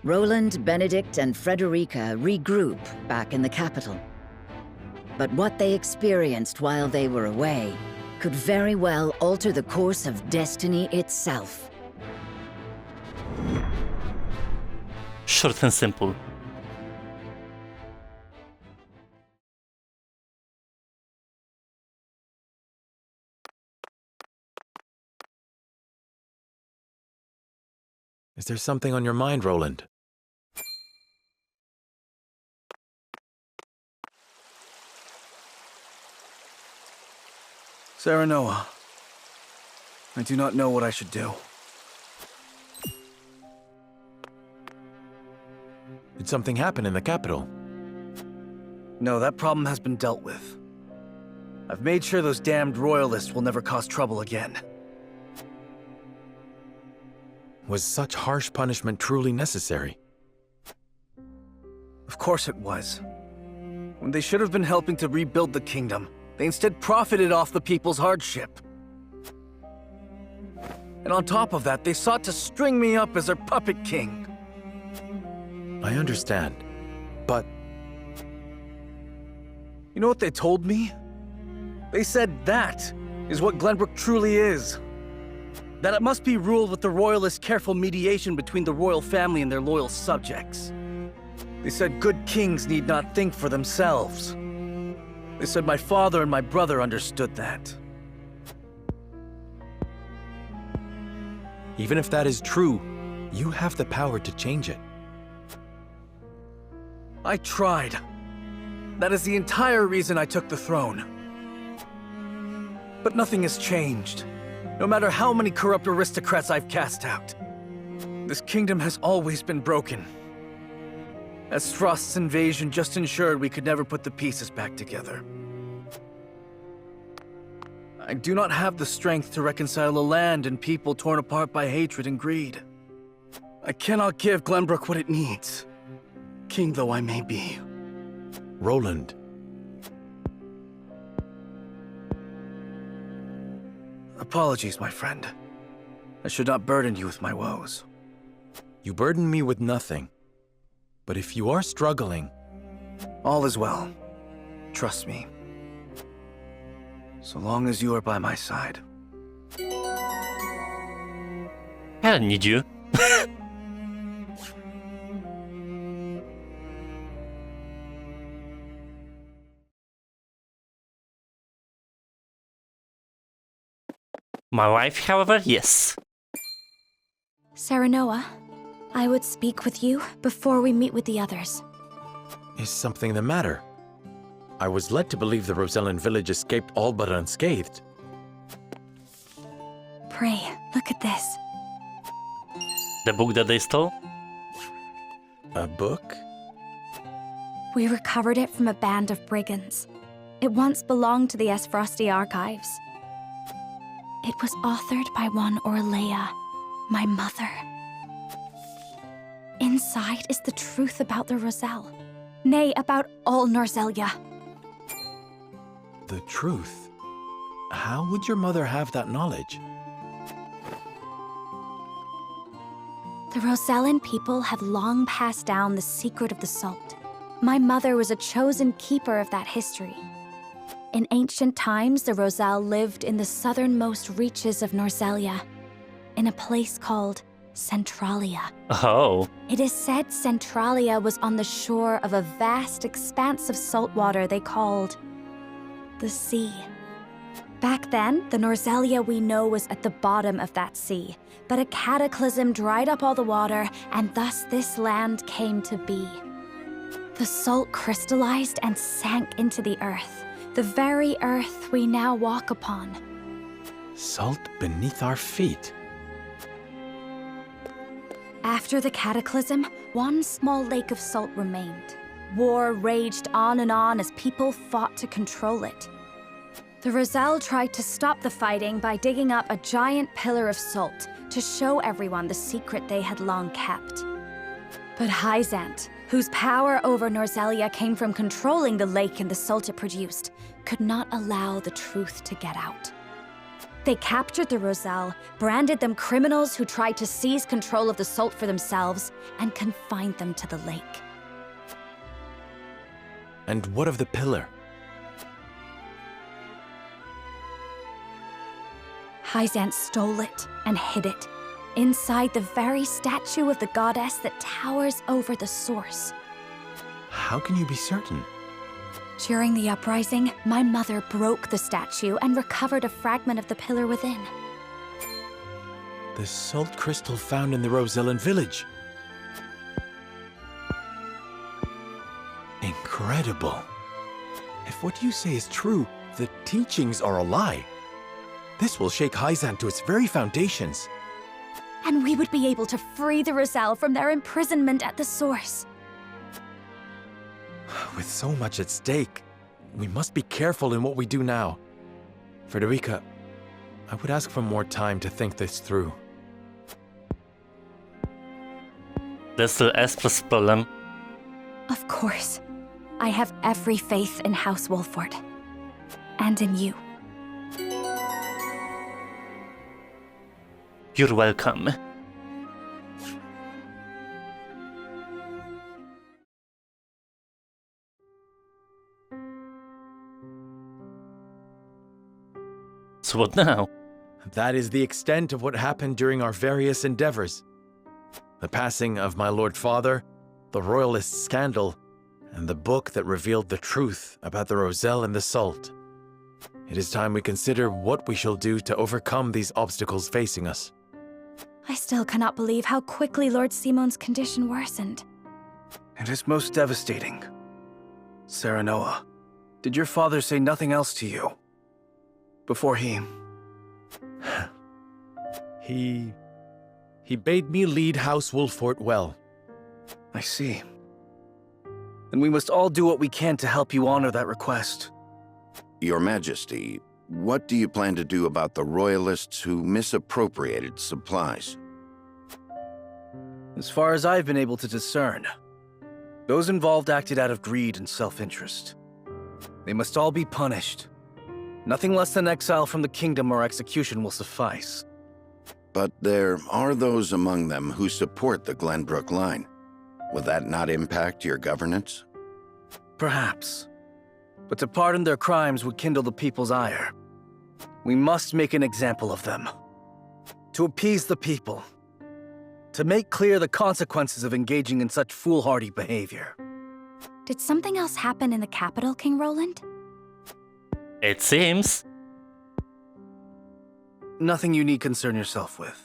Roland, Benedict, and Frederica regroup back in the capital. But what they experienced while they were away could very well alter the course of destiny itself. Short and simple. Is there something on your mind, Roland? Serenoa, I do not know what I should do. Did something happen in the capital? No, that problem has been dealt with. I've made sure those damned royalists will never cause trouble again. Was such harsh punishment truly necessary? Of course it was. When they should have been helping to rebuild the kingdom, they instead profited off the people's hardship. And on top of that, they sought to string me up as their puppet king. I understand, but... You know what they told me? They said that is what Glenbrook truly is. That it must be ruled with the royalists' careful mediation between the royal family and their loyal subjects. They said good kings need not think for themselves. They said my father and my brother understood that. Even if that is true, you have the power to change it. I tried. That is the entire reason I took the throne. But nothing has changed, no matter how many corrupt aristocrats I've cast out. This kingdom has always been broken. As Frost's invasion just ensured we could never put the pieces back together. I do not have the strength to reconcile a land and people torn apart by hatred and greed. I cannot give Glenbrook what it needs, king though I may be. Roland. Apologies, my friend. I should not burden you with my woes. You burden me with nothing. But if you are struggling... All is well. Trust me. So long as you are by my side. I don't need you. My wife, however, yes. Serenoa, I would speak with you before we meet with the others. Is something the matter? I was led to believe the Rosellan village escaped all but unscathed. Pray, look at this. The book that they stole? A book? We recovered it from a band of brigands. It once belonged to the Esfrosti archives. It was authored by one Orlea, my mother. Inside is the truth about the Roselle. Nay, about all Norzelia. The truth? How would your mother have that knowledge? The Rosellan people have long passed down the secret of the salt. My mother was a chosen keeper of that history. In ancient times, the Roselle lived in the southernmost reaches of Norzelia, in a place called Centralia. Oh. It is said Centralia was on the shore of a vast expanse of salt water they called the sea. Back then, the Norzelia we know was at the bottom of that sea, but a cataclysm dried up all the water, and thus this land came to be. The salt crystallized and sank into the earth, the very earth we now walk upon. Salt beneath our feet. After the cataclysm, one small lake of salt remained. War raged on and on as people fought to control it. The Roselle tried to stop the fighting by digging up a giant pillar of salt to show everyone the secret they had long kept. But Hyzant, whose power over Norzelia came from controlling the lake and the salt it produced, could not allow the truth to get out. They captured the Roselle, branded them criminals who tried to seize control of the salt for themselves, and confined them to the lake. And what of the pillar? Hyzant stole it and hid it, inside the very statue of the goddess that towers over the source. How can you be certain? During the uprising, my mother broke the statue and recovered a fragment of the pillar within. The salt crystal found in the Rosellan village. Incredible. If what you say is true, the teachings are a lie. This will shake Hyzant to its very foundations. And we would be able to free the Roselle from their imprisonment at the source. With so much at stake, we must be careful in what we do now. Frederica, I would ask for more time to think this through. Desto jest problem. Of course. I have every faith in House Wolford. And in you. You're welcome. So what now? That is the extent of what happened during our various endeavors. The passing of my Lord Father, the Royalist scandal, and the book that revealed the truth about the Roselle and the salt. It is time we consider what we shall do to overcome these obstacles facing us. I still cannot believe how quickly Lord Simon's condition worsened. It is most devastating. Serenoa, did your father say nothing else to you? Before he bade me lead House Wolford well. I see. Then we must all do what we can to help you honor that request. Your Majesty, what do you plan to do about the Royalists who misappropriated supplies? As far as I've been able to discern, those involved acted out of greed and self-interest. They must all be punished. Nothing less than exile from the kingdom or execution will suffice. But there are those among them who support the Glenbrook line. Will that not impact your governance? Perhaps. But to pardon their crimes would kindle the people's ire. We must make an example of them. To appease the people. To make clear the consequences of engaging in such foolhardy behavior. Did something else happen in the capital, King Roland? It seems. Nothing you need concern yourself with.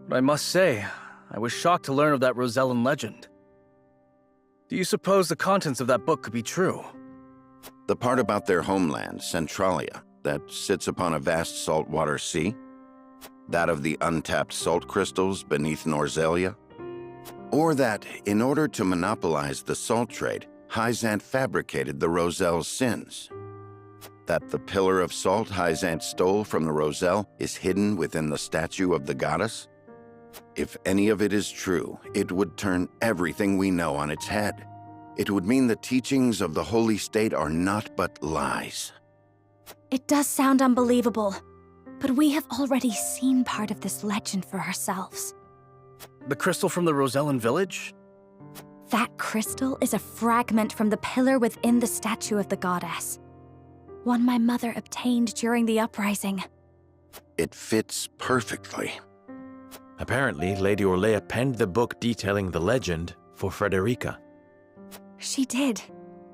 But I must say, I was shocked to learn of that Rosellan legend. Do you suppose the contents of that book could be true? The part about their homeland, Centralia, that sits upon a vast saltwater sea? That of the untapped salt crystals beneath Norzelia? Or that, in order to monopolize the salt trade, Hyzant fabricated the Roselle's sins? That the pillar of salt Hyzant stole from the Roselle is hidden within the statue of the goddess? If any of it is true, it would turn everything we know on its head. It would mean the teachings of the Holy State are not but lies. It does sound unbelievable, but we have already seen part of this legend for ourselves. The crystal from the Rosellan village? That crystal is a fragment from the pillar within the statue of the goddess. One my mother obtained during the uprising. It fits perfectly. Apparently, Lady Orlea penned the book detailing the legend for Frederica. She did.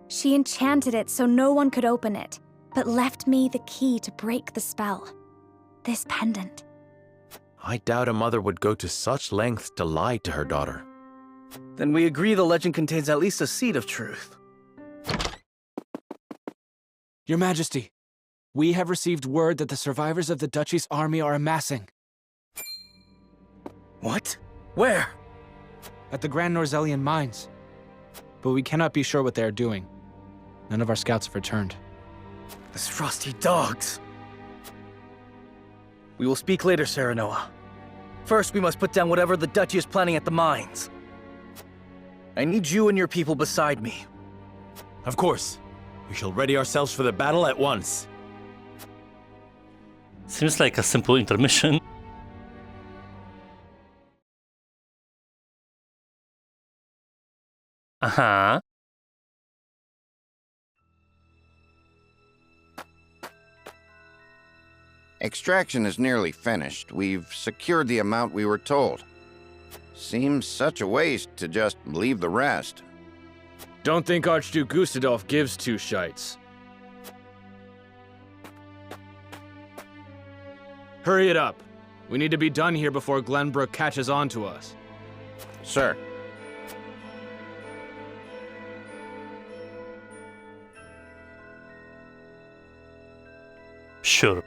She enchanted it so no one could open it, but left me the key to break the spell. This pendant. I doubt a mother would go to such lengths to lie to her daughter. Then we agree the legend contains at least a seed of truth. Your Majesty, we have received word that the survivors of the Duchy's army are amassing. What? Where? At the Grand Norzellian mines. But we cannot be sure what they are doing. None of our scouts have returned. Those frosty dogs. We will speak later, Serenoa. First, we must put down whatever the Duchy is planning at the mines. I need you and your people beside me. Of course. We shall ready ourselves for the battle at once. Seems like a simple intermission. Uh-huh. Extraction is nearly finished. We've secured the amount we were told. Seems such a waste to just leave the rest. Don't think Archduke Gustadolf gives two shites. Hurry it up. We need to be done here before Glenbrook catches on to us. Sir. Sure.